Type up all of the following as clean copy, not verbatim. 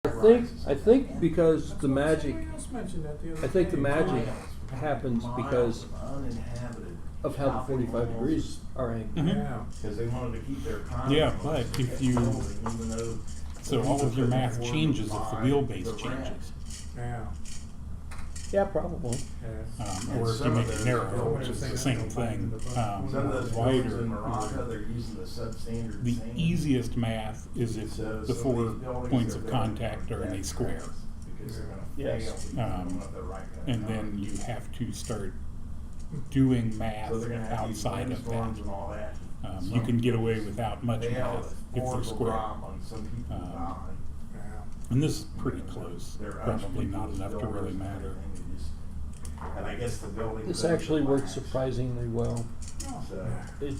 I think because the magic, Somebody else mentioned that the other I think the day. magic happens because of how the 45 degrees are angled. Mhm. Yeah. Because they wanted to keep their economy. Yeah, but if you- even though So all of your math changes if the wheelbase changes. Yeah. Yeah, probably. Yeah. Or if you make it narrower, which is the same thing, Some of those buildings wider. in Morocco, they're using the substandard The sand. easiest math is if So the some 4 these buildings points are of built contact are in a that square. fast Because they're gonna Yes. fail because they don't know if they're right gonna And then come. you have to start doing math So they're gonna have these outside of that. windstorms and all that. You can get away without much Hail, math if they're horrible square. drop on some people Um, die. Yeah. And this is pretty close, They're probably not unscrupulous enough to really builders and matter. everything. They just- And I guess the building. This codes actually are works lax. surprisingly well. So, It,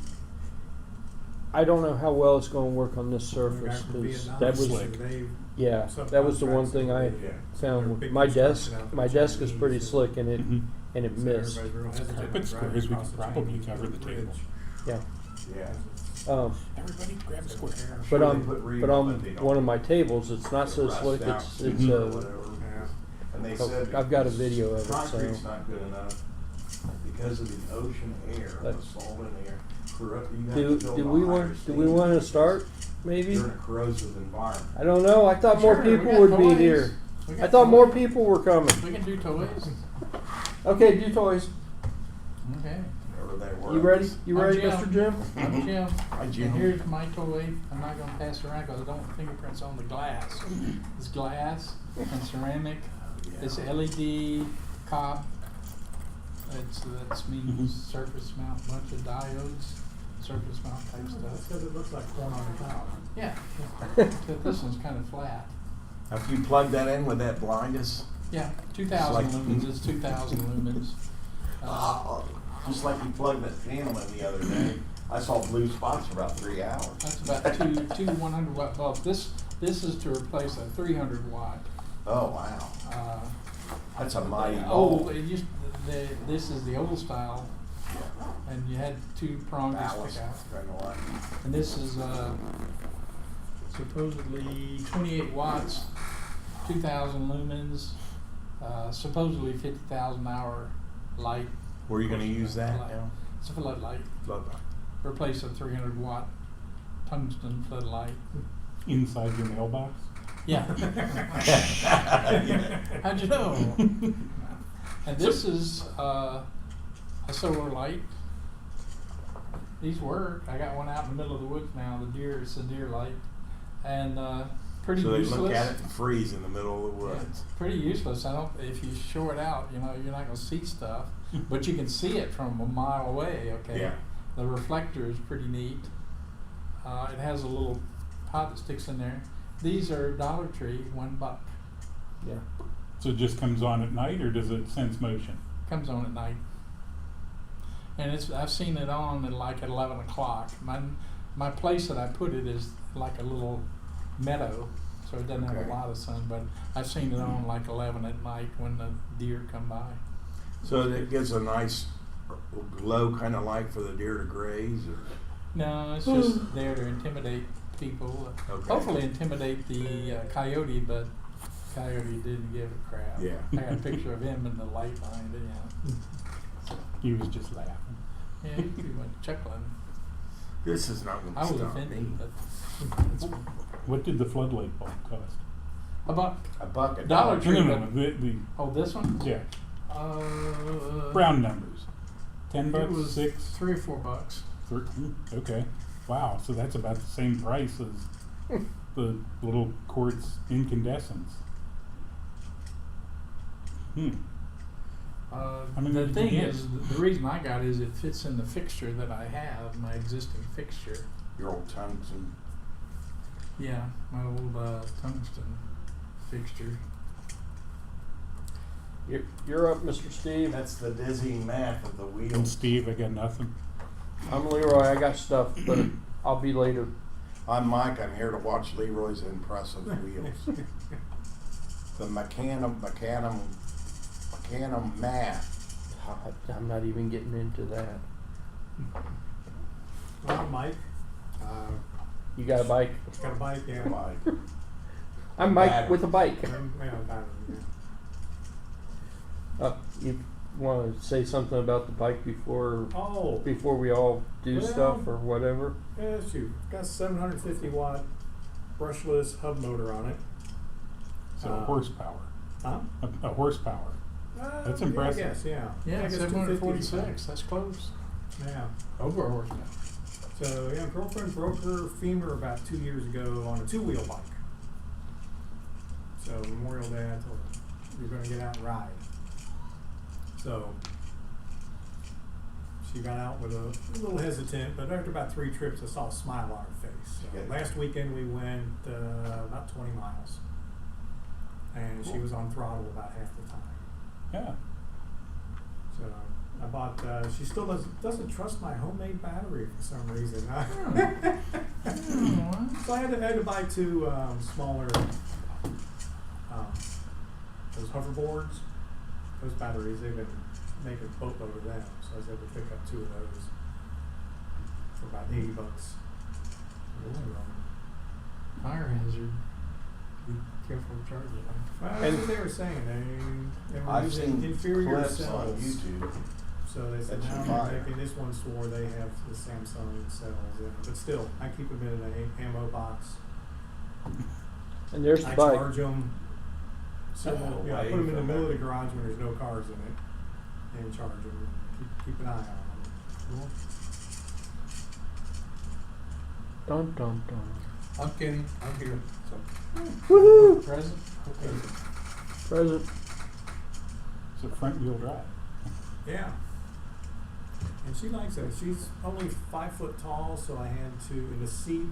I don't know how well it's going to work on this surface because that was, Slick. yeah, that was the one thing I yeah. found with my desk. My desk is pretty slick and it Mhm. and it missed. If it's squares, we could probably cover the table. Yeah. Yeah. Everybody grab a square. But Sure, on they put reed but on, on but they don't. one of my tables, it's not so Rust slick. out It's steel or uh, whatever. Yeah. And they said. I've got a video of it, Concrete's so. not good enough because of the ocean air, the But- salt in there. You have to Do build a we higher want do we standard want to start maybe? During a corrosive environment. I don't know. I thought more Sure, we people got would be toys. here. We I got thought more toys. people were coming. We can do toys. Okay, do toys. Okay. Whatever they were. You ready? You I'm ready, Jim. Mr. Jim? I'm Jim. Hi, Jim. And here's my toy. I'm not gonna pass it around because I don't want fingerprints on the glass. It's glass and ceramic. It's LED cop. That's means surface mount, bunch of diodes, surface mount type stuff. Because it looks like corn on the cob. Yeah. But this one's kind of flat. If you plug that in, would that blind us? Yeah, 2,000 Like- lumens. It's 2,000 lumens. Just like you plugged that panel in the other day. I saw blue spots for about 3 hours. That's about two 100 watt bulbs. This is to replace a 300 watt. Oh, wow. That's a mighty Old. bulb. This is the old style, and you had 2 prongs that Ballast, stick out. kind of like. And this is supposedly 28 watts, 2,000 lumens, supposedly 50,000 hour light. Where are you gonna use that Floodlight. now? It's a floodlight. Floodlight. Replace a 300 watt tungsten floodlight. Inside your mailbox? Yeah. How'd you know? And this is a solar light. These work. I got one out in the middle of the woods now. It's a deer light, and pretty So they useless. look at it and freeze in the middle of the Yeah, woods. pretty useless. I don't. If you short out, you're not going to see stuff, but you can see it from a mile away. Okay. Yeah. The reflector is pretty neat. It has a little pot that sticks in there. These are Dollar Tree, $1. Yeah. So it just comes on at night, or does it sense motion? Comes on at night. And I've seen it on at like at 11 o'clock. My place that I put it is like a little meadow, so it doesn't have Okay. a lot of sun, but I've seen it on like 11 at night when the deer come by. So it gives a nice glow kind of light for the deer to graze or? No, it's just there to intimidate people. Okay. Hopefully intimidate the coyote, but coyote didn't give a crap. Yeah. I got a picture of him in the light behind it, yeah. He was just laughing. Yeah, he went chuckling. This is not I gonna was stop me. offended, but it's What did the floodlight bulb cost? about A bucket. Dollar No, Tree. no, no, the oh, this one? yeah, Uh, round numbers. $10, It was $6, $3 or $4. Okay, wow. So that's about the same price as the little quartz incandescents. I mean, The you thing can is, the reason I got it is it fits in the fixture that I have, my existing fixture. Your old tungsten. Yeah, my old tungsten fixture. You're up, Mr. Steve. That's the dizzying math of the And wheels. Steve, I got nothing. I'm Leroy. I got stuff, but I'll be later. I'm Mike. I'm here to watch Leroy's impressive wheels. The Machanum math. I'm not even getting into that. Well, Mike, You got a bike? got a bike, yeah. Like, I'm Mike Battery. with a bike. Yeah, battery, yeah. You want to say something about the bike before Oh, we all do Well, stuff or whatever? yeah, shoot. Got 750 watt brushless hub motor on it. So horsepower. Huh? A horsepower. That's impressive. Yeah, I guess, yeah. Yeah, I guess 746, that's close. Yeah. Over a horsepower. So, yeah, girlfriend broke her femur about 2 years ago on a two-wheel bike. So, Memorial Day, I told her, you're going to get out and ride. So, she got out with a little hesitant, but after about 3 trips, I saw a smile on her face. So, Good. last weekend, we went about 20 miles. And she was on throttle about half the time. Yeah. So I bought. She still doesn't trust my homemade battery for some reason. So I had to buy 2 smaller those hoverboards. Those batteries, they've been making a boatload of them. So I was able to pick up 2 of those for about $80. Fire hazard. Be careful charging it. Well, that's what they were saying. They were I've using seen inferior clips cells. on YouTube. So they said That's now fire. they're making this one swore they have the Samsung cells in it, but still, I keep them in an ammo box. And there's the I bike. charge them. So Oh, yeah, I away put them in the from middle of the everything. garage when there's no cars in it, and charge them. Keep an eye on them. Dun dun dun. I'm kidding, I'm here. Woohoo! Present? Okay. Present. It's a front wheel drive. Yeah. And she likes it. She's only 5 foot tall, so I had to, in the seat,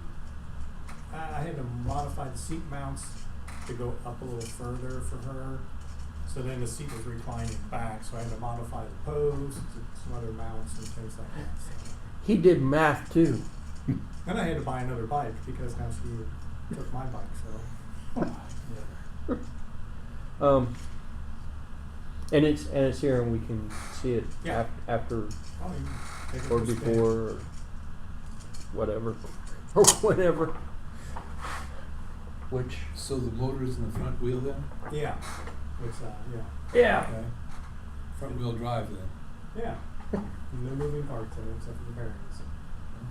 I had to modify the seat mounts to go up a little further for her. So then the seat was reclining back, so I had to modify the post, some other mounts and things like that. So. He did math too. Then I had to buy another bike because now she took my bike, so. And it's here and we can see it Yeah. after Oh, you take it or for a spin. before or whatever or whatever. Which So the motor is in the front wheel then? Yeah. It's, yeah. yeah. Okay. Front wheel drive then? Yeah. No moving parts in it except for the bearings.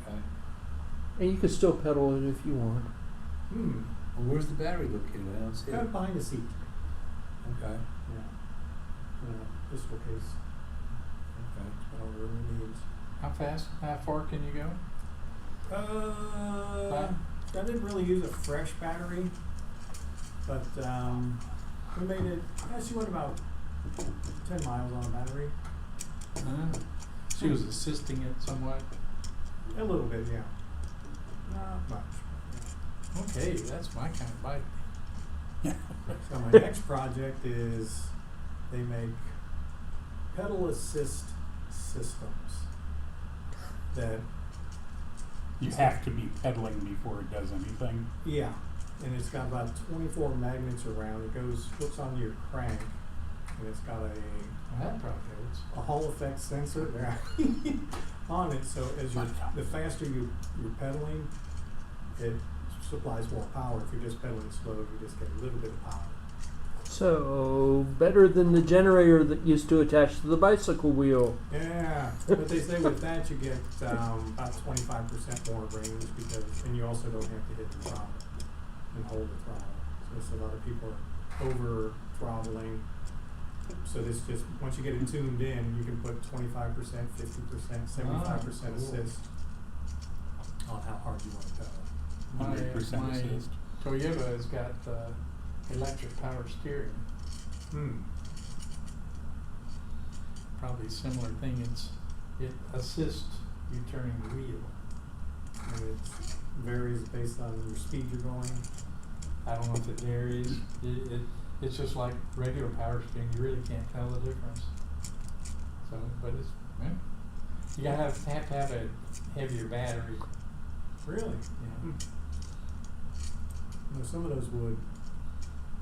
Okay. And you can still pedal it if you want. Well, where's the battery located? I don't see it. Kind of behind the seat. Okay. Yeah. Pistol case. Okay. Whatever it needs. How far can you go? I didn't really use a fresh battery, but we made it. Yeah, she went about 10 miles on a battery. She was assisting it somewhat. A little bit, yeah. Not much. Okay, that's my kind of bike. So my next project is they make pedal assist systems that. You have to be pedaling before it does anything. Yeah, and it's got about 24 magnets around. It hooks onto your crank, and it's got That probably helps. a Hall effect sensor there on it. So as the faster you're pedaling, it supplies more power. If you're just pedaling slow, you just get a little bit of power. So better than the generator that used to attach to the bicycle wheel. Yeah, but they say with that you get about 25% more range and you also don't have to hit the throttle and hold the throttle. So it's a lot of people are over throttling. So this just once you get it tuned in, you can put 25%, 50%, 75% assist on how hard you want to pedal. My 100% assist. Toyota has got electric power steering. Probably a similar thing. It assists you turning the wheel. And it varies based on your speed you're going. I don't know if it varies. It's just like regular power steering. You really can't tell the difference. So, but it's you gotta have to have a heavier battery. Really? You know. You know, some of those would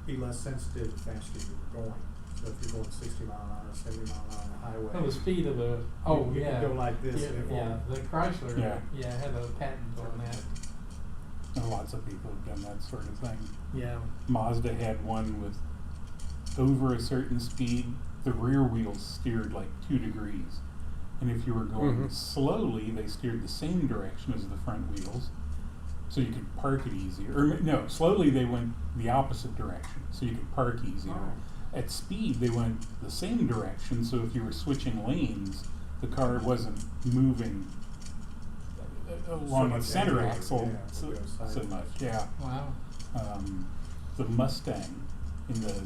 be less sensitive the faster you were going. So if you're going 60 mile an hour, 70 mile an hour on the highway. Well, the speed of the you can go like this. Yeah, and it yeah. won't. The Chrysler Yeah. had a patent on that. And lots of people have done that sort of thing. Yeah. Mazda had one with over a certain speed, the rear wheels steered like 2 degrees. And if you were going Mhm. slowly, they steered the same direction as the front wheels, so you could park it easier. Or no, slowly they went the opposite direction, so you could park easier. Oh. At speed, they went the same direction, so if you were switching lanes, the car wasn't moving along much the center anyway, axle yeah, so, it goes so sideways. much. Yeah. Wow. The Mustang in the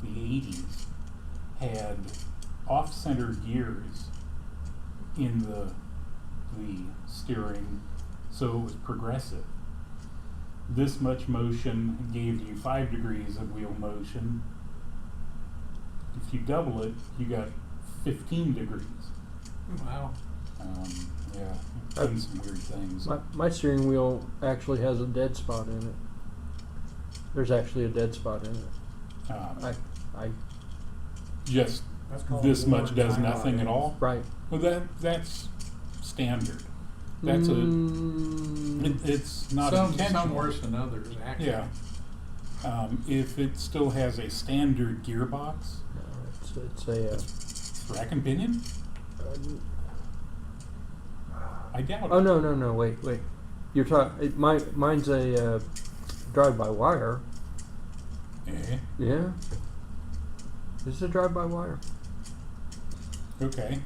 80s had off-center gears in the steering, so it was progressive. This much motion gave you 5 degrees of wheel motion. If you double it, you got 15 degrees. Wow. Yeah, done some weird things. My steering wheel actually has a dead spot in it. There's actually a dead spot in it. I Just That's called this warm much does time nothing at lines. all. right. Well, that's standard. That's it's not some intentional. worse than others, actually. Yeah. If it still has a standard gearbox, No, it's a. rack and pinion, I doubt Oh it. no! Wait. You're talking. Mine's a drive-by-wire. Eh, Yeah. It's a drive-by-wire, okay.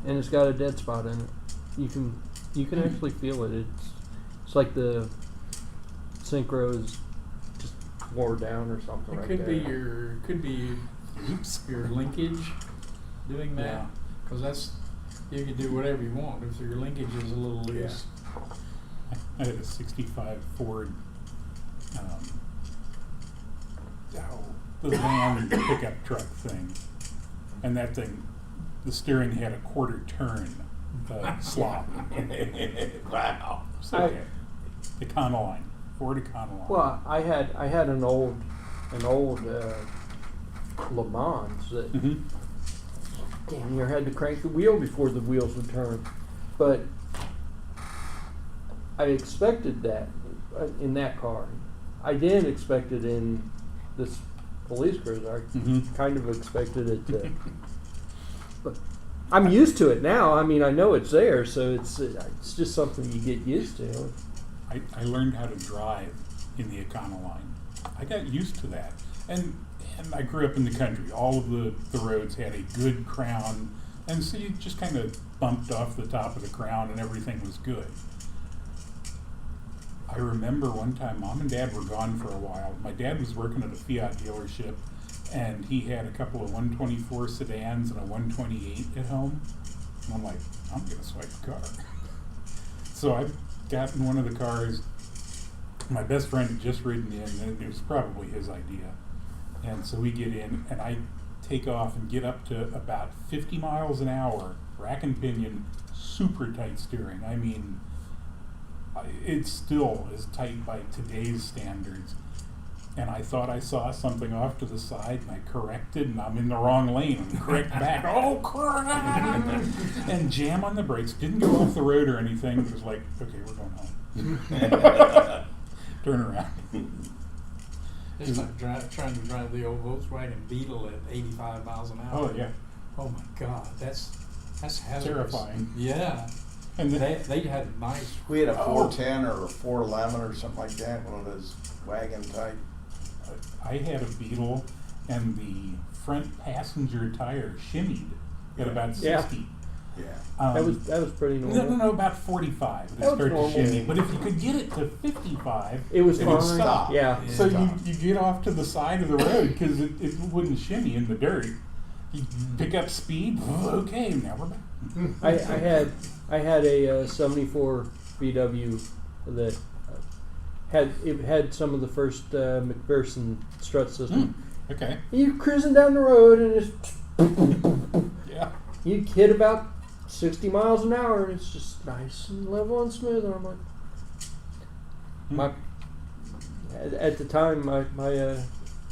and it's got a dead spot in it. You can actually feel it. It's like the synchro is just wore down or something. It right could there. be your linkage doing that, Yeah. because you can do whatever you want if your linkage is a little loose. I had a 65 Ford, the van pickup truck thing, and that thing, the steering had a quarter turn slot. Wow. So, Econoline, Ford Econoline. Well, I had an old Le Mans that Mhm. damn near had to crank the wheel before the wheels would turn, but I expected that in that car. I didn't expect it in this police cruiser. I Mhm. kind of expected it to, but I'm used to it now. I mean, I know it's there, so it's just something you get used to. I learned how to drive in the Econoline. I got used to that. And I grew up in the country. All of the roads had a good crown, and so you just kind of bumped off the top of the crown and everything was good. I remember one time Mom and Dad were gone for a while. My dad was working at a Fiat dealership, and he had a couple of 124 sedans and a 128 at home. And I'm like, I'm going to swipe the car. So I got in one of the cars. My best friend had just ridden in, and it was probably his idea. And so we get in, and I take off and get up to about 50 miles an hour, rack and pinion, super tight steering. I mean, it still is tight by today's standards. And I thought I saw something off to the side, and I corrected, and I'm in the wrong lane, and correct back, oh crap! And jam on the brakes, didn't go off the road or anything, it was like, okay, we're going home. Turn around. It's like trying to drive the old Volkswagen Beetle at 85 miles an hour. Oh, yeah, Oh my God, that's hazardous. terrifying. Yeah. And then, They had nice. We had a Oh. 410 or a 411 or something like that, one of those wagon type. I had a Beetle, and the front passenger tire shimmied at about 60. Yeah. Yeah. That was pretty normal. No, about 45. It That was started to normal. shimmy. But if you could get it to 55, It was It fine. would stop. Yeah. so Stop. you get off to the side of the road because it wouldn't shimmy in the dirt. You pick up speed, okay, now we're back. I had a 74 VW that had some of the first McPherson strut system. Okay, You're cruising down the road and it's yeah. you hit about 60 miles an hour and it's just nice and level and smooth. And I'm like, my at the time my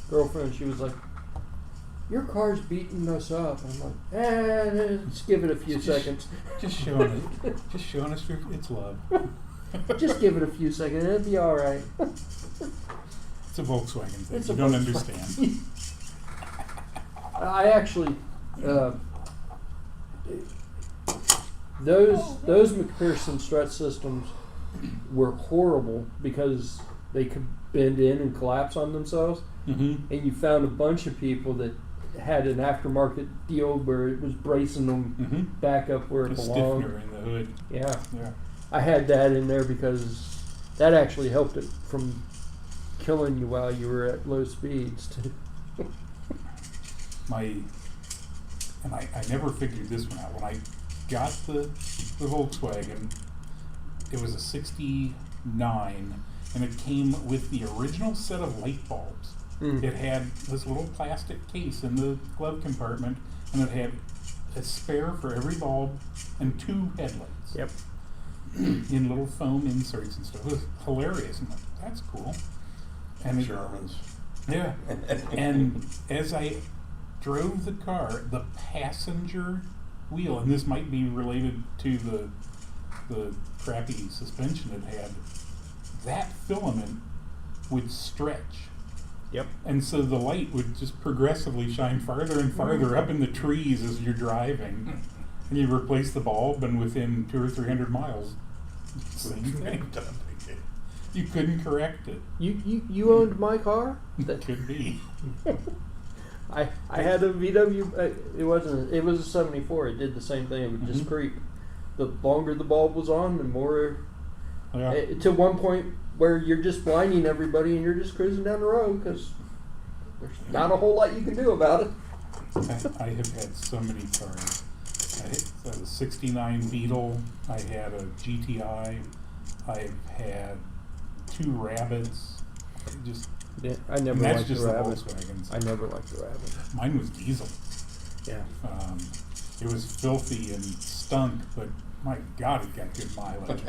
girlfriend, she was like, your car's beating us up. And I'm like, let's give it a few seconds. Just showing us it's love. Just give it a few seconds, it'll be all right. It's a Volkswagen thing. It's You a don't Volkswagen. understand. I actually, those McPherson strut systems were horrible because they could bend in and collapse on themselves. Mm-hmm. And you found a bunch of people that had an aftermarket deal where it was bracing them Mm-hmm. back up where it A belonged. stiffener in the hood. Yeah, Yeah. I had that in there because that actually helped it from killing you while you were at low speeds too. I never figured this one out. When I got the Volkswagen, it was a 69, and it came with the original set of light bulbs. Mm. It had this little plastic case in the glove compartment, and it had a spare for every bulb and 2 headlights. Yep. In little foam inserts and stuff. It was hilarious. I'm like, that's cool. And Germans. yeah. And as I drove the car, the passenger wheel, and this might be related to the crappy suspension it had, that filament would stretch. Yep. And so the light would just progressively shine farther and farther up in the trees as you're driving. And you replace the bulb, and within 200 or 300 miles, same thing. You couldn't correct it. You owned my car? That could be. I had a VW. It wasn't. It was a 74. It did the same thing. It would just Mhm. creep. The longer the bulb was on, the more. Yeah. To one point where you're just blinding everybody and you're just cruising down the road because there's not a whole lot you can do about it. I have had so many cars. I had a 69 Beetle. I had a GTI. I've had 2 Rabbits. Just Yeah, I never and that's liked just the the Rabbit. Volkswagens. I never liked the Rabbit. Mine was diesel. Yeah. It was filthy and stunk, but my God, it got good mileage.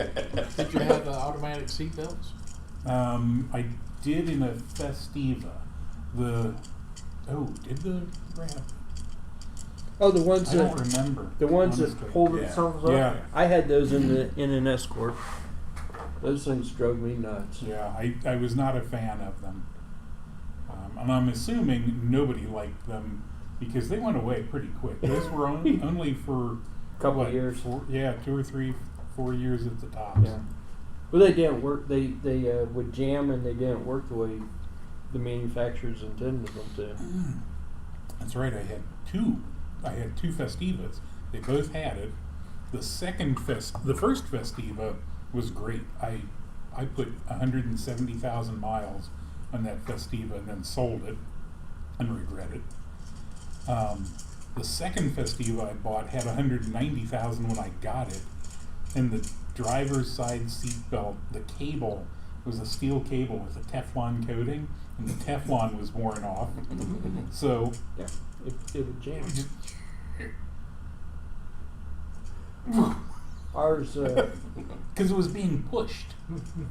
Did you have the automatic seat belts? I did in a Festiva. Did the Rabbit? Oh, the ones I don't that remember. the ones that honestly. hold Yeah. themselves up. Yeah. I had those in an Escort. Those things drove me nuts. Yeah, I was not a fan of them. And I'm assuming nobody liked them because they went away pretty quick. Those were only for Couple of years. 2 or 3, 4 years at the tops. Yeah. Well, they didn't work. They would jam and they didn't work the way the manufacturers intended them to. That's right. I had 2 Festivas. They both had it. The first Festiva was great. I put 170,000 miles on that Festiva and then sold it and regret it. The second Festiva I bought had 190,000 when I got it, and the driver's side seat belt, the cable was a steel cable with a Teflon coating, and the Teflon was worn off. So Yeah, it would jam. Ours, because it was being pushed.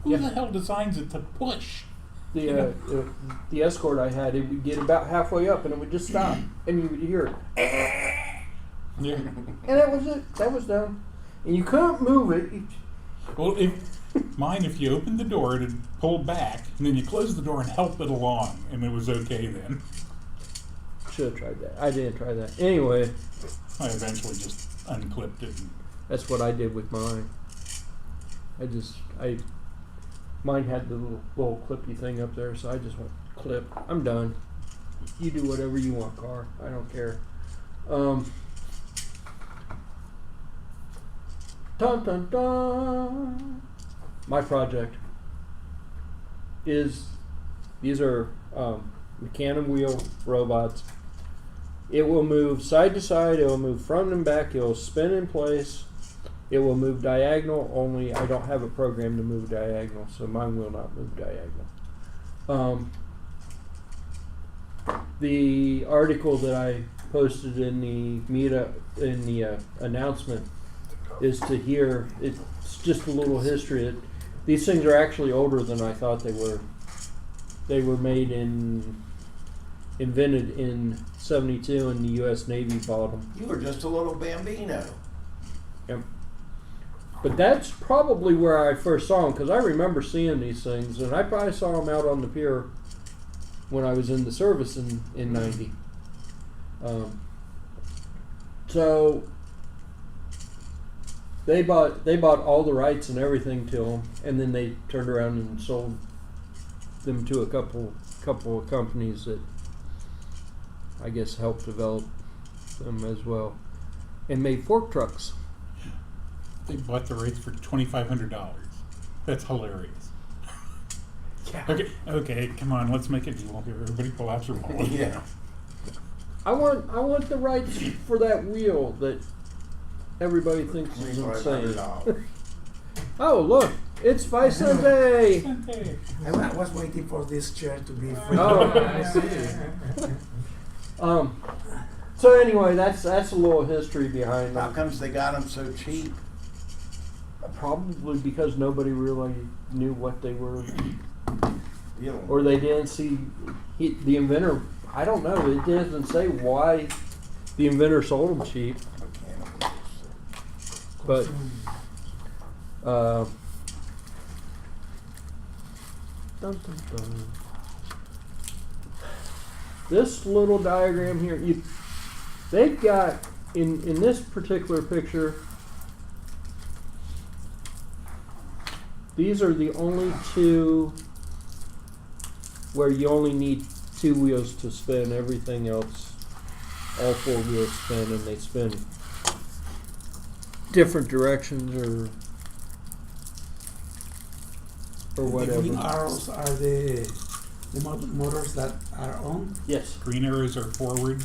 Who Yeah. the hell designs it to push? the Escort I had, it would get about halfway up and it would just stop, and you would hear it, Yeah. and that was it. That was done, and you couldn't move it. Well, if you opened the door, it'd pull back, and then you close the door and help it along, and it was okay then. Should have tried that. I didn't try that. Anyway, I eventually just unclipped it. And that's what I did with mine. Mine had the little clippy thing up there, so I just went clip. I'm done. You do whatever you want, car. I don't care. Dun dun dun. My project is these are mechanic wheel robots. It will move side to side. It will move front and back. It will spin in place. It will move diagonal, only I don't have a program to move diagonal, so mine will not move diagonal. The article that I posted in the announcement is to hear. It's just a little history. These things are actually older than I thought they were. They were invented in '72, and the U.S. Navy bought them. You were just a little bambino. Yep. But that's probably where I first saw them, because I remember seeing these things, and I probably saw them out on the pier when I was in the service in 90. So they bought all the rights and everything to them, and then they turned around and sold them to a couple of companies that I guess helped develop them as well, and made fork trucks. They bought the rights for $2,500. That's hilarious. Yeah. Okay, come on, let's make a deal here. Everybody pull out your wallet. Yeah. I want the rights for that wheel that everybody thinks is insane. $2,500. Oh, look, it's Vicente. Okay. I was waiting for this chair to be free. Oh. I see. So anyway, that's a little history behind How them. comes they got them so cheap? Probably because nobody really knew what they were, You know, or they didn't see the inventor. I don't know. It doesn't say why the inventor sold them cheap, but dun, dun, dun. This little diagram here, they've got in this particular picture. These are the only two where you only need two wheels to spin. Everything else, all four wheels spin, and they spin different directions or The green whatever. arrows are the motors that are on. Yes, Green arrows are forward,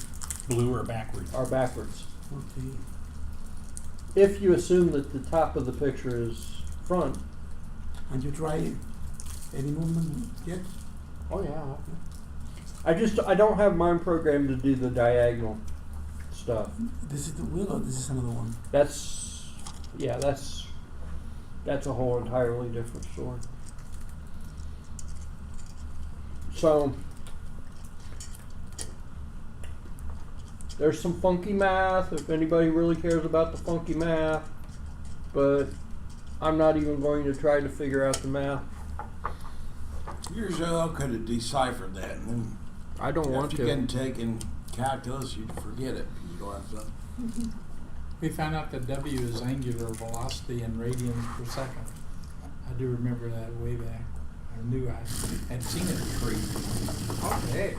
blue are backwards. are backwards. Okay. If you assume that the top of the picture is front. And you try any movement yet? Oh yeah. I don't have mine programmed to do the diagonal stuff. This is the wheel or this is another one? That's a whole entirely different story. So there's some funky math if anybody really cares about the funky math, but I'm not even going to try to figure out the math. years ago, I could have deciphered that, and then I don't want if you to. can take in calculus, you'd forget it. You don't have to. We found out that W is angular velocity in radians per second. I do remember that way back. I knew I had seen it before. Okay.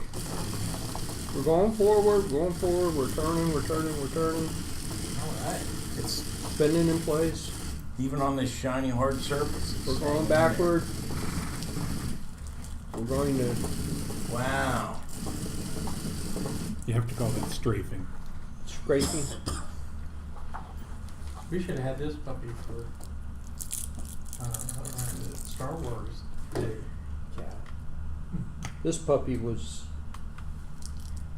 We're going forward, we're turning. All right. It's spinning in place. Even on this shiny hard surface. it's We're going staying backward. We're going to. there. Wow. You have to call that strafing. Scraping. We should have had this puppy for Star Wars Day. Yeah. This puppy was.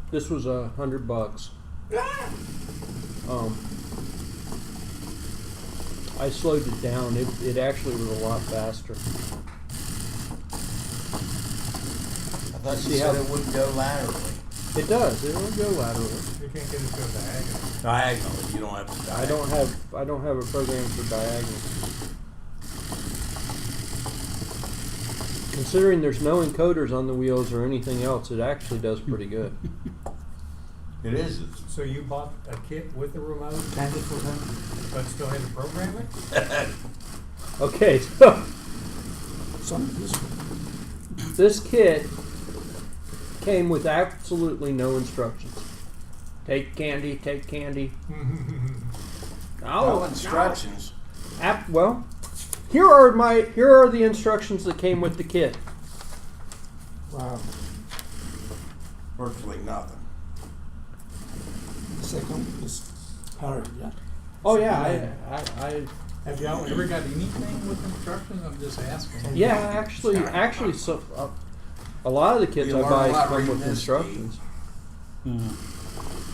This was $100. I slowed it down. It actually was a lot faster. I thought See you said how- it wouldn't go laterally. It does. It will go laterally. You can't get it to go diagonal. Diagonally, you don't have to I don't have a program for diagonal. Considering there's no encoders on the wheels or anything else, it actually does pretty good. It is. So you bought a kit with the remote, Candy for them. but still had to program it? Okay, so Some useful. this kit came with absolutely no instructions. Take candy, take candy. No instructions. Well, here are the instructions that came with the kit. Wow. Virtually nothing. The second is hard, yeah. Oh yeah, I Have y'all ever got anything with instructions? I'm just asking. yeah, actually, so a lot of the kits You I learn buy a lot come reading with this, instructions.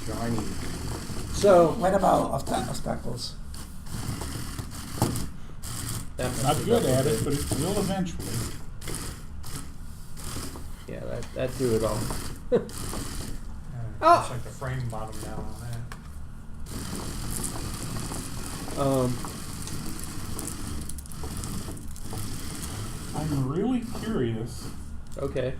Shiny. So What about obstacles? that Not good at it, but it will eventually. yeah, that do it all. Oh. Looks like the frame bottom down on that. I'm really curious. Okay.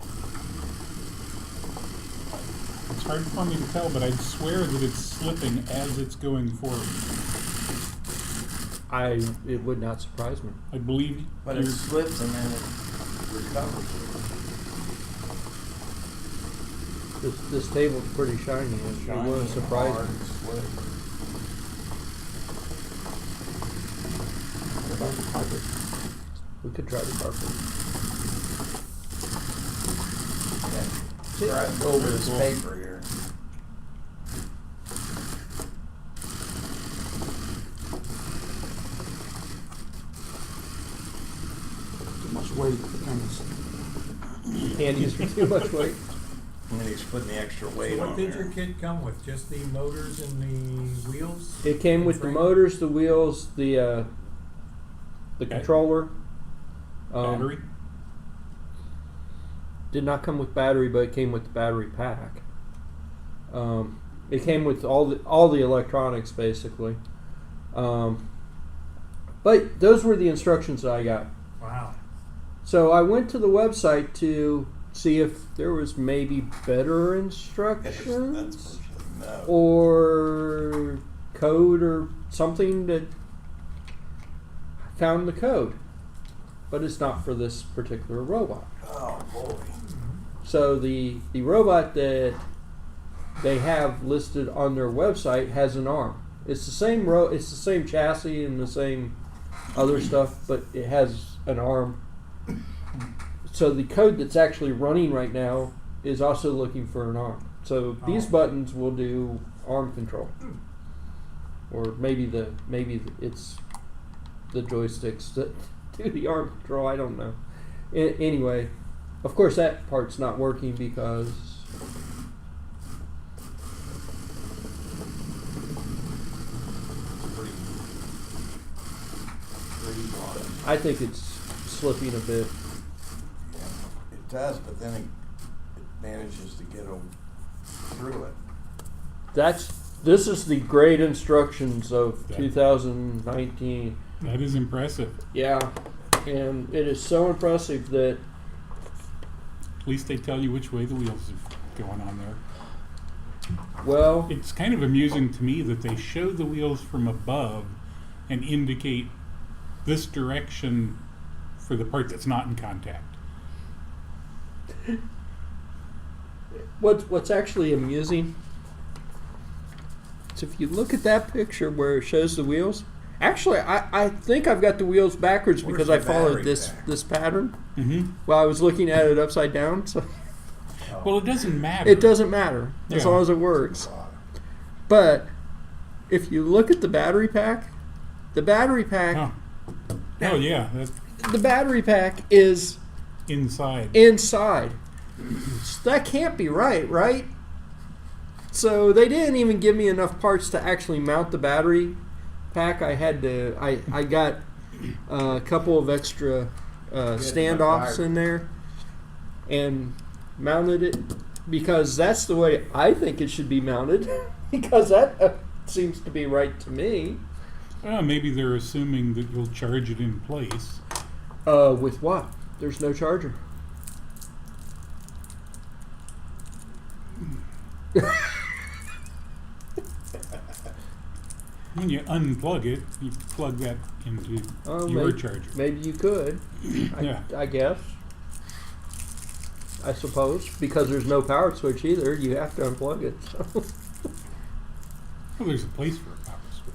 It's hard for me to tell, but I'd swear that it's slipping as it's going forward. It would not surprise me. I believe But you're, it slips and then it recovers. This table's pretty shiny. It wouldn't surprise Hard me. and slip. What about the carpet? We could try the carpet. Yeah. Try to go over this paper here. Too much weight for Dennis. Handies for too much weight. And then he's putting the extra weight So on what did your there. kit come with? Just the motors and the wheels? It came with the Frame? motors, the wheels, the Okay. controller. battery. Did not come with battery, but it came with the battery pack. It came with all the electronics basically. But those were the instructions that I got. Wow. So I went to the website to see if there was maybe better instructions No. or code or something that I found the code. But it's not for this particular robot. Oh boy. So the robot that they have listed on their website has an arm. It's the same it's the same chassis and the same other stuff, but it has an arm. So the code that's actually running right now is also looking for an arm. So these Oh. buttons will do arm control, or maybe it's the joysticks that do the arm control. I don't know. Anyway, of course that part's not working because Pretty blunt. I think it's slipping a bit. Yeah, it does, but then it manages to get them through it. This is the great instructions of Yeah. 2019. That is impressive. Yeah, and it is so impressive that At least they tell you which way the wheels are going on there. well, It's kind of amusing to me that they show the wheels from above and indicate this direction for the part that's not in contact. what's actually amusing is if you look at that picture where it shows the wheels. Actually, I think I've got the wheels backwards Where's because the I followed battery this pack? pattern Mm-hmm. while I was looking at it upside down. So Well, it doesn't matter. it doesn't matter as Yeah. long as it works. But if you look at the battery pack, Oh, oh yeah, that's the battery pack is inside. inside. So that can't be right? So they didn't even give me enough parts to actually mount the battery pack. I got a couple of extra standoffs in there and mounted it because that's the way I think it should be mounted because that seems to be right to me. Well, maybe they're assuming that you'll charge it in place. With what? There's no charger. When you unplug it, you plug that into your charger. Maybe you could. Yeah. I guess. I suppose because there's no power switch either. You have to unplug it. So. Well, there's a place for a power switch.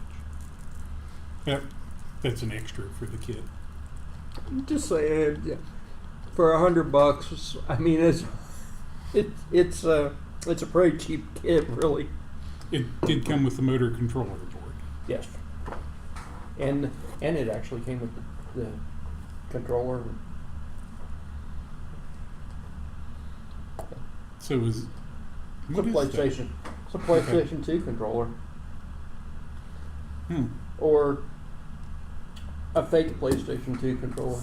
Yep, that's an extra for the kit. Just saying, yeah. For $100, I mean it's a pretty cheap kit, really. It did come with the motor controller board. Yes. And it actually came with the controller. So it was. It's a what is that? PlayStation. It's a PlayStation 2 controller, Hmm. or a fake PlayStation 2 controller.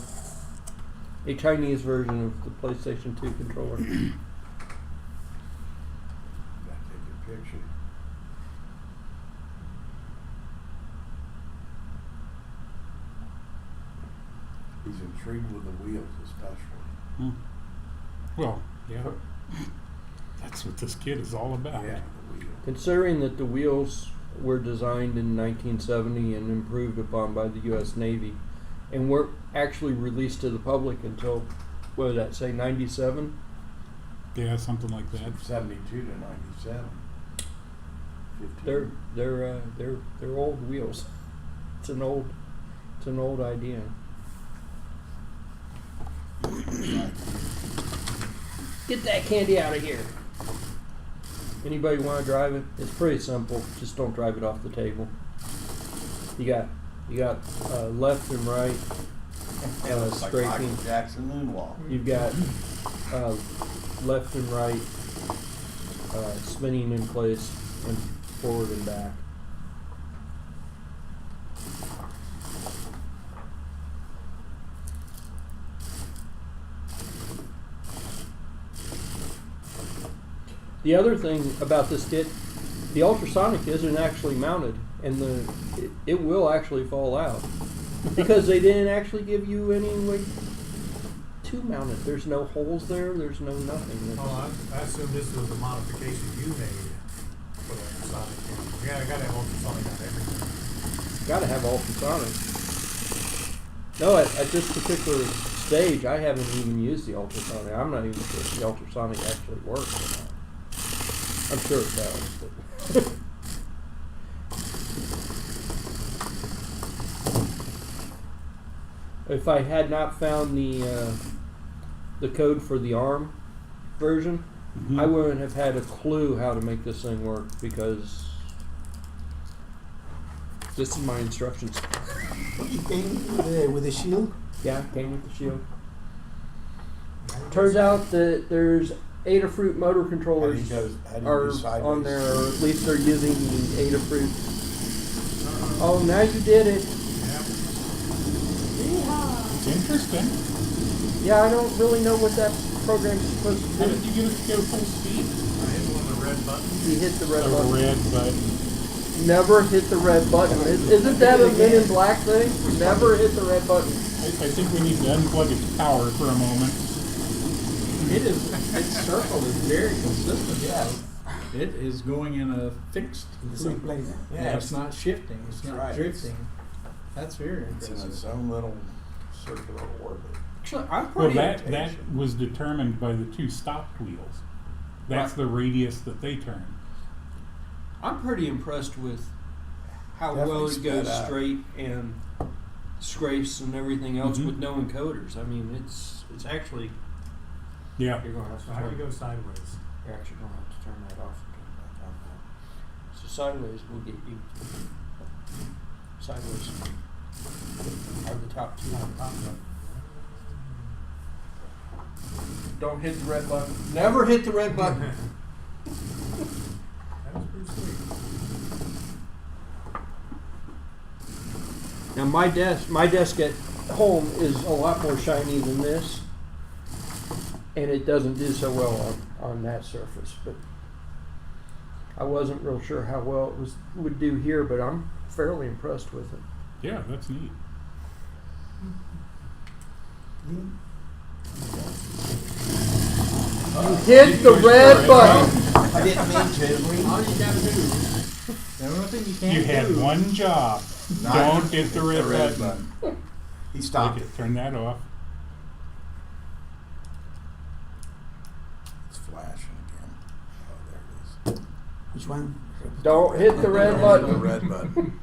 A Chinese version of the PlayStation 2 controller. Gotta take a picture. He's intrigued with the wheels, especially. Well, yeah. That's what this kid is all about. Yeah, the wheels. Considering that the wheels were designed in 1970 and improved upon by the U.S. Navy, and weren't actually released to the public until, what did that say, 97? Yeah, something like that. From 72 to 97. 15. They're old wheels. It's an old idea. Get that candy out of here. Anybody want to drive it? It's pretty simple. Just don't drive it off the table. You got left and right. It's like Michael Scraping. Jackson moonwalk. You've got left and right, spinning in place, and forward and back. The other thing about this kit, the ultrasonic isn't actually mounted, and it will actually fall out because they didn't actually give you any way to mount it. There's no holes there. There's no nothing. Oh, I assume this was a modification you made for the ultrasonic camera. Yeah, I gotta have ultrasonic on everything. Got to have ultrasonic. No, at this particular stage, I haven't even used the ultrasonic. I'm not even sure if the ultrasonic actually works or not. I'm sure it does, but if I had not found the code for the ARM version, I wouldn't have had a clue how to make this thing work, because this is my instructions. You came with the shield? Yeah, came with the shield. Turns out that there's Adafruit motor controllers How do you are do sideways? on there, or at least they're using the Adafruit. Oh, now you did it. It's interesting. Yeah, I don't really know what that program's supposed to How do. did you get it to go full speed? I hit one of the red buttons. You hit the red The button. red button. Never hit the red button. Isn't that a Men in Black thing? Never hit the red button. I think we need to unplug its power for a moment. Its circle is very consistent. Yeah. It is going in a fixed. In the same place. Yeah, it's not shifting. It's That's not right. drifting. That's very It's in impressive. its own little circular orbit. Actually, I'm Well, pretty. that was determined by the two stopped wheels. That's Right. the radius that they turn. I'm pretty impressed with how Definitely well it sped goes up. straight and scrapes and everything else Mhm. with no encoders. I mean, it's actually. Yeah. You're gonna have to So how do turn. you go sideways? You're actually gonna have to turn that off and turn it back on now. So sideways will get you. Sideways are the top two. Don't hit the red button. Never hit the red button. That was pretty sweet. Now my desk at home is a lot more shiny than this, and it doesn't do so well on that surface. But I wasn't real sure how well it would do here, but I'm fairly impressed with it. Yeah, that's neat. You hit the red button. I didn't mean to. All you gotta do. The only thing you can't You had do. one job. Not Don't hit the red button. He stopped Okay, it. turn that off. It's flashing again. Oh, there it is. Which one? Don't hit the red The button. red button.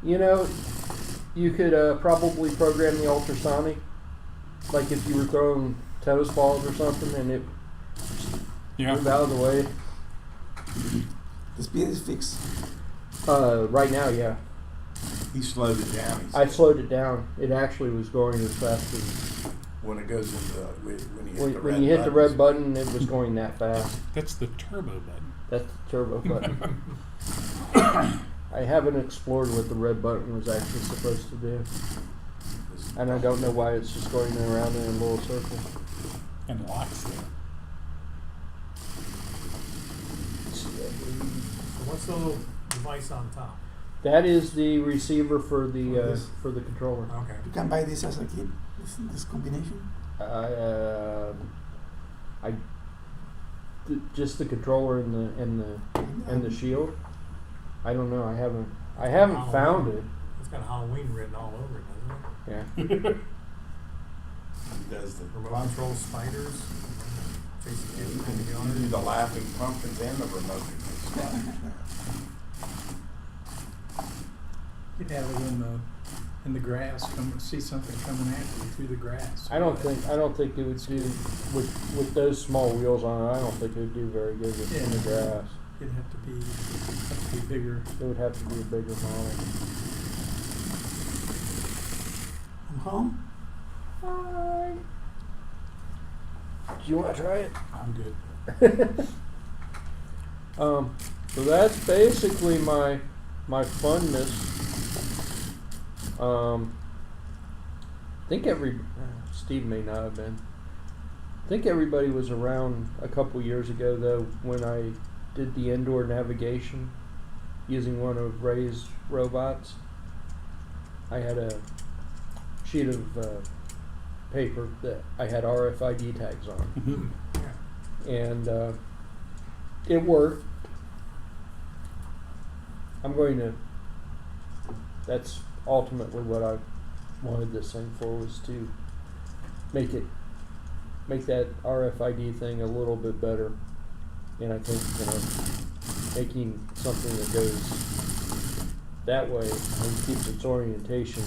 You know, you could probably program the ultrasonic, like if you were throwing tennis balls or something, and it Yeah. moved out of the way. The speed is fixed. Right now, yeah. He slowed it down. He I said. slowed it down. It actually was going as fast as When it goes into when you hit the red when you hit the buttons. red button. It was going that fast. That's the turbo button. That's the turbo button. I haven't explored what the red button was actually supposed to do, and I don't know why it's just going around in a little circle. And locks there. So what's the little device on top? That is the receiver for For the this. controller. Okay. You can buy this as a kit. This combination. Just the controller and the shield. I don't know. I haven't found it. It's got Halloween written all over it, doesn't it? Yeah. Does the Remote pump- control spiders. Chasing You kids can in the do yard. the laughing pumpkins and the remote control. You'd have it in the grass, come see something coming after you through the grass. I don't think it would do with those small wheels on it. I don't think it would do very good in the grass. It'd have to be bigger. It would have to be a bigger model. I'm home. Hi. Do you want to try it? I'm good. So that's basically my funness. I think Steve may not have been. I think everybody was around a couple years ago though when I did the indoor navigation using one of Ray's robots. I had a sheet of paper that I had RFID tags on. Mhm. Yeah. And it worked. That's ultimately what I wanted this thing for, was to make that RFID thing a little bit better. And I think, making something that goes that way and keeps its orientation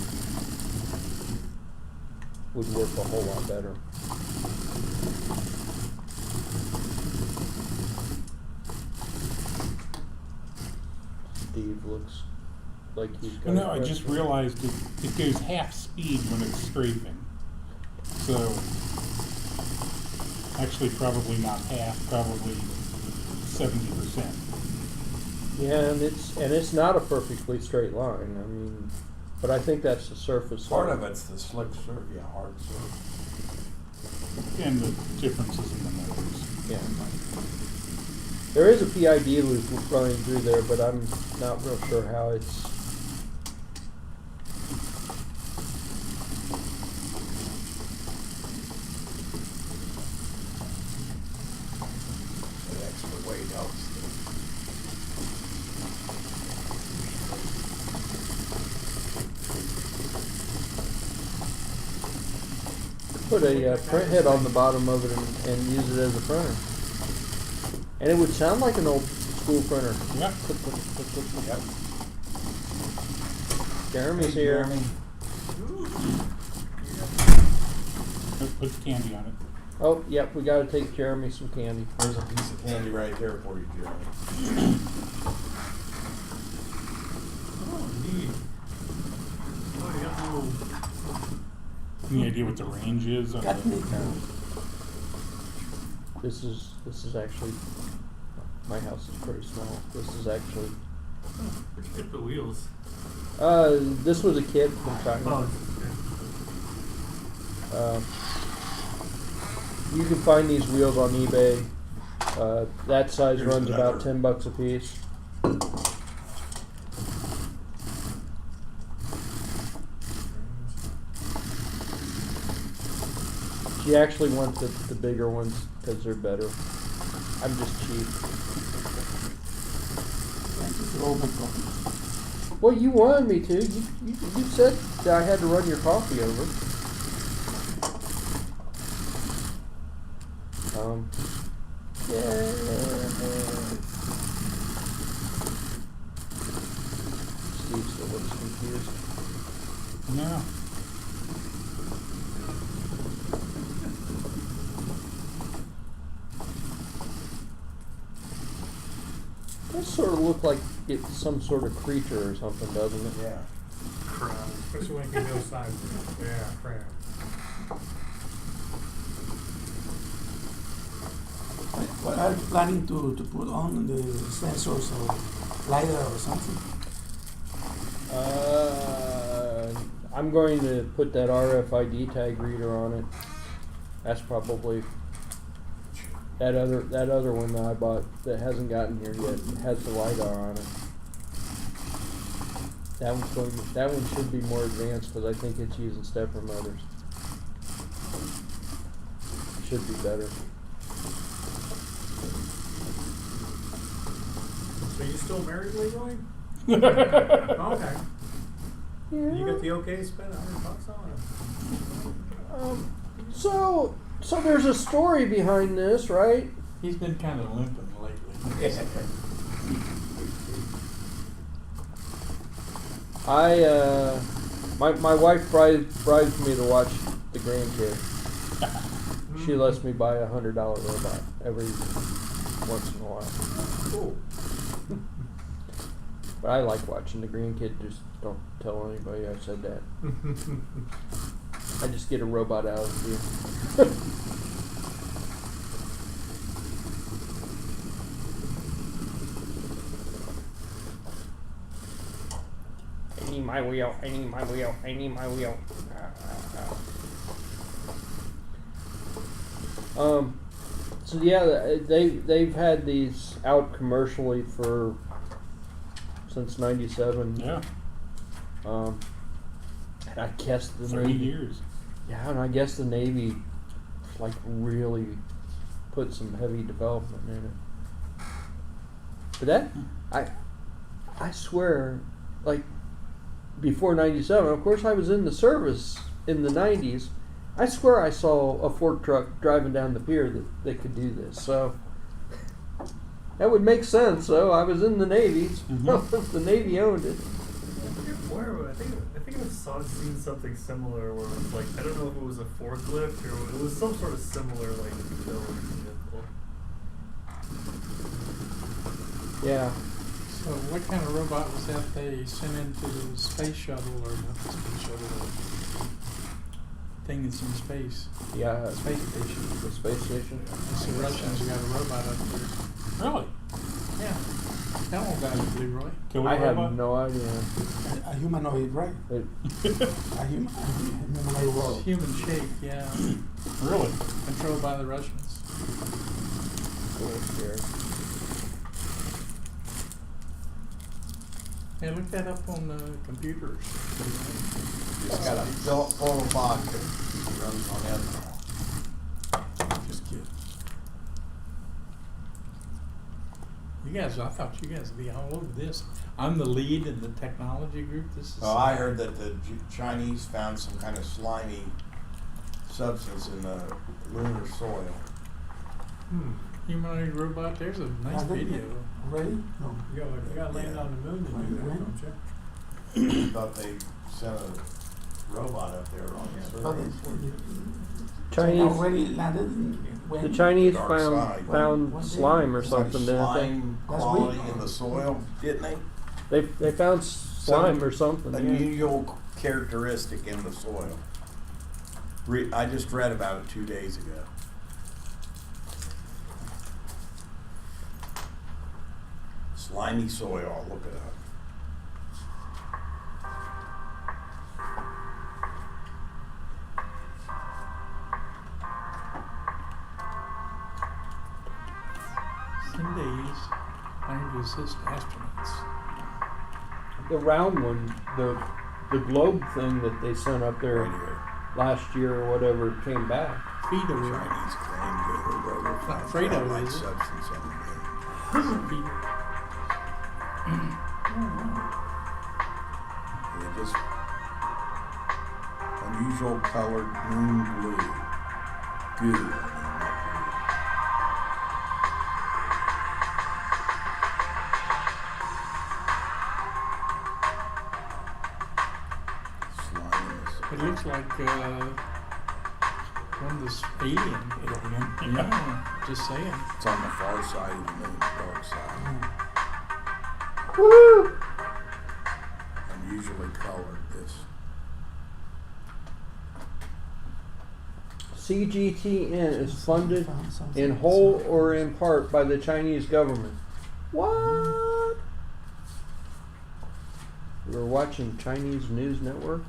would work a whole lot better. Steve looks like he's got. Well, no, a I just question. realized it goes half speed when it's strafing. So, actually probably not half, probably 70%. Yeah, and it's not a perfectly straight line. I mean, but I think that's the surface. Part of it's the slick surf, yeah, hard surf. And the differences in the motors. Yeah. There is a PID loop running through there, but I'm not real sure how it's. The extra weight helps. Put a print head on the bottom of it and use it as a printer. And it would sound like an old school printer. Yep. Click, click, click, click, click. Yep. Jeremy's here. Put the candy on it. Oh, yep, we gotta take Jeremy some candy. There's a piece of candy right there for you, Jeremy. Oh, neat. Oh, you got little. Any idea what the range is on Got me. the This is actually, my house is pretty small. This is actually, Where'd you get the wheels? this was a kit from China. Oh, You can find these wheels on eBay. That size Here's runs about another. $10 a piece. She actually wants the bigger ones because they're better. I'm just cheap. Well, you wanted me to. You said that I had to run your coffee over. Yeah. Steve still looks confused. No. Does sort of look like it's some sort of creature or something, doesn't it? Yeah. crab. Especially when you can go sideways. Yeah, crab. What are you planning to put on the sensors or LiDAR or something? I'm going to put that RFID tag reader on it. That's probably that other one that I bought that hasn't gotten here yet. Has the LiDAR on it. That one should be more advanced because I think it's using stepper motors. Should be better. So you still married, Leroy? Okay. Yeah. You got the okay to spend $100 on it? So there's a story behind this, right? He's been kind of limping lately. My wife bribes me to watch the grandkids. She lets me buy $100 robot every once in a while. Cool. But I like watching the grandkid. Just don't tell anybody I said that. I just get a robot out of you. I need my wheel. I need my wheel. I need my wheel. So yeah, they've had these out commercially since '97. Yeah, And I guess the 30 Navy. years. Yeah, and I guess the Navy like really put some heavy development in it. But that I swear, like before '97, of course I was in the service in the '90s. I swear I saw a fork truck driving down the pier that could do this. So that would make sense. So I was in the Navy. The Navy owned it. Where I think I saw seen something similar where it was like, I don't know if it was a forklift or it was some sort of similar like utility vehicle. Yeah. So what kind of robot was that they sent into the space shuttle, or not the space shuttle, the thing that's in space? Yeah. Space station. The space station. It's the Russians got a robot up there. Really? Yeah. Tell them about it, Leroy. Killer I have robot? no idea. A humanoid, right? It, A humanoid robot. Human shape, yeah. Really? Controlled by the Russians. cool, scary. Hey, look that up on the computers. Just gotta fill it full of vodka. Runs on ethanol. Just kidding. You guys, I thought you guys would be all over this. I'm the lead in the technology group. This is. Oh, I heard that the Chinese found some kind of slimy substance in the lunar soil. Humanoid robot. There's a nice video. Ready? No. You gotta land on the moon to do that, don't you? I thought they sent a robot up there on the surface. Chinese. Already landed. When? The Chinese Dark found side. slime or Like something, didn't slime That's quality weak. in the soil, didn't they? they found slime or something. Yeah. Unusual characteristic in the soil. I just read about it 2 days ago. Slimy soil, I'll look it up. Some days, trying to assist astronauts. The round one, the globe thing that they sent up there Right here. last year or whatever came back. Chinese Fido. claim that a rover Not found Fredo, light is it? substance on the moon. Fido. It just unusual colored moon blue. Goo. Slime. It looks like one of this alien. Yeah, just saying. It's on the far side of the moon, dark side. Woo! Unusually colored this. CGTN is funded in whole or in part by the Chinese government. What? We were watching Chinese news network.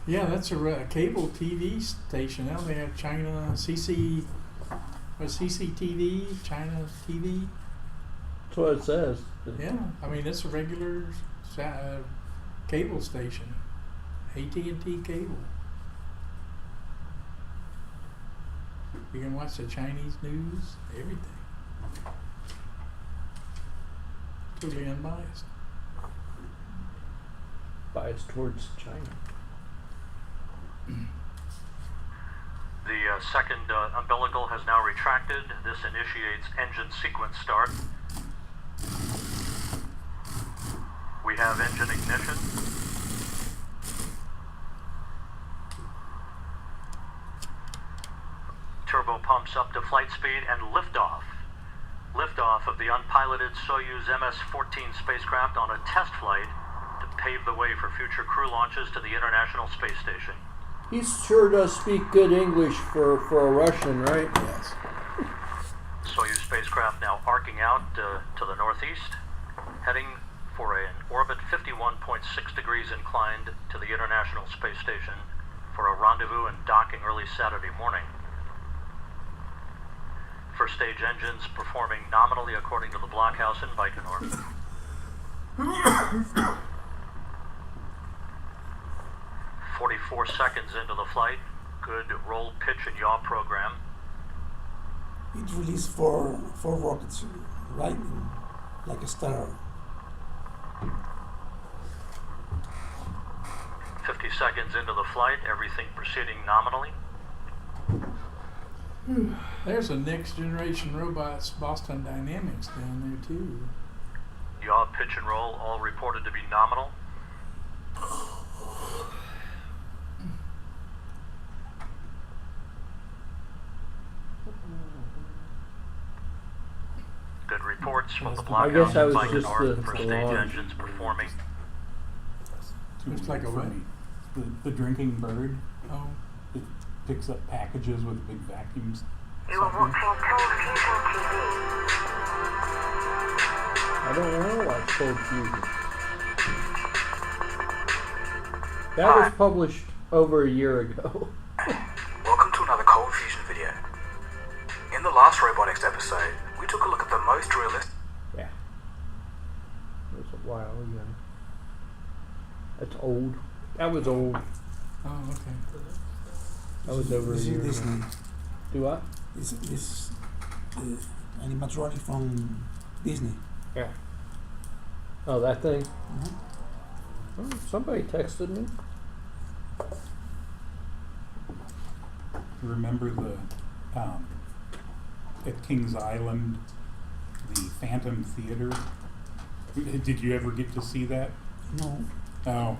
Yeah, that's a cable TV station. Now they have China CCTV, China TV. That's what it says. Yeah, I mean it's a regular cable station, AT&T cable. You can watch the Chinese news, everything. Totally unbiased. Biased towards China. The second umbilical has now retracted. This initiates engine sequence start. We have engine ignition. Turbo pumps up to flight speed and liftoff. Liftoff of the unpiloted Soyuz MS-14 spacecraft on a test flight to pave the way for future crew launches to the International Space Station. He sure does speak good English for a Russian, right? Yes. Soyuz spacecraft now arcing out to the northeast, heading for an orbit 51.6 degrees inclined to the International Space Station for a rendezvous and docking early Saturday morning. First stage engines performing nominally according to the blockhouse in Baikonur. 44 seconds into the flight. Good roll, pitch, and yaw program. It released four rockets, right? Like a star. 50 seconds into the flight, everything proceeding nominally. There's a next generation robots, Boston Dynamics down there too. Yaw, pitch, and roll all reported to be nominal. Good reports from the I blockhouse guess that was in just Baikonur. the First stage launch. engines performing. Looks like a what? funny. The drinking bird, Oh, it picks up packages with big vacuums. You are watching Cold Fusion TV. I don't want to watch Cold Fusion. That was published over a year ago. Welcome to another Cold Fusion video. In the last robotics episode, we took a look at the most realistic. Yeah. It was a while ago. That's old. That was old. oh, okay. That was over a This year is ago. Disney. Do what? This animatronic from Disney. Yeah. Oh, that thing? Mhm. Oh, somebody texted me. Remember at Kings Island, the Phantom Theater? Did you ever get to see that? No, Oh.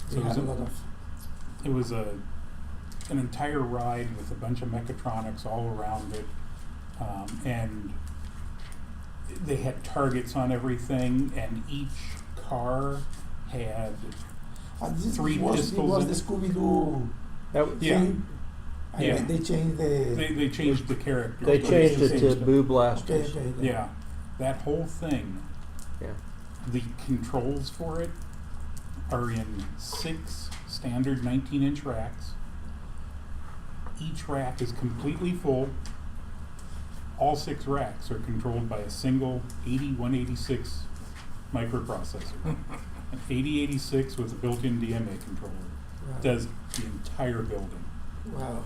they So it was had a lot of. It was an entire ride with a bunch of mechatronics all around it, and they had targets on everything, and each car had This three was, pistols It was in the it. Scooby-Doo Yeah. thing. And Yeah. then they changed the. They changed the character. They changed it to changed Boo Okay, Blasters. okay. Yeah, that whole thing. Yeah. The controls for it are in 6 standard 19-inch racks. Each rack is completely full. All 6 racks are controlled by a single 8186 microprocessor. An 8086 with a built-in DMA controller. Right. Does the entire building. Wow.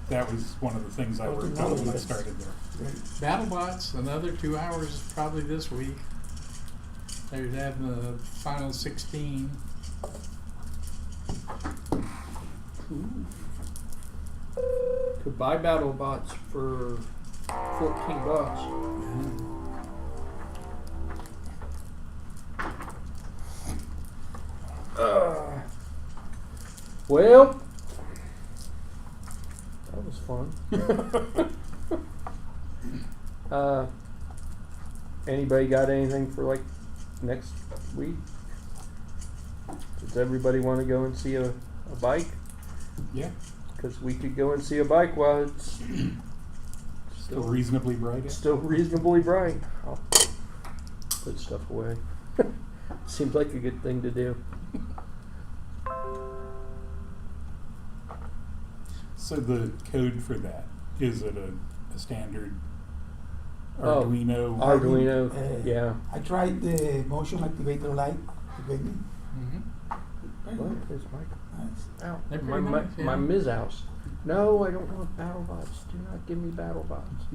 That was one of the things I Oh, worked on when I technology. started there. Great. BattleBots, another 2 hours probably this week. They're having the final 16. Could buy BattleBots for $14. Well, that was fun. Anybody got anything for like next week? Does everybody want to go and see a bike? Yeah, Because we could go and see a bike while it's still reasonably bright. still reasonably bright. I'll put stuff away. Seems like a good thing to do. So the code for that, is it a standard Oh, Arduino. Arduino, Uh, yeah. I tried the motion activator light. Activated. Mm-hmm. What is my Nice. ow, They're my, pretty my, nice, yeah. my Ms. house? No, I don't want battle bots. Do not give me battle bots.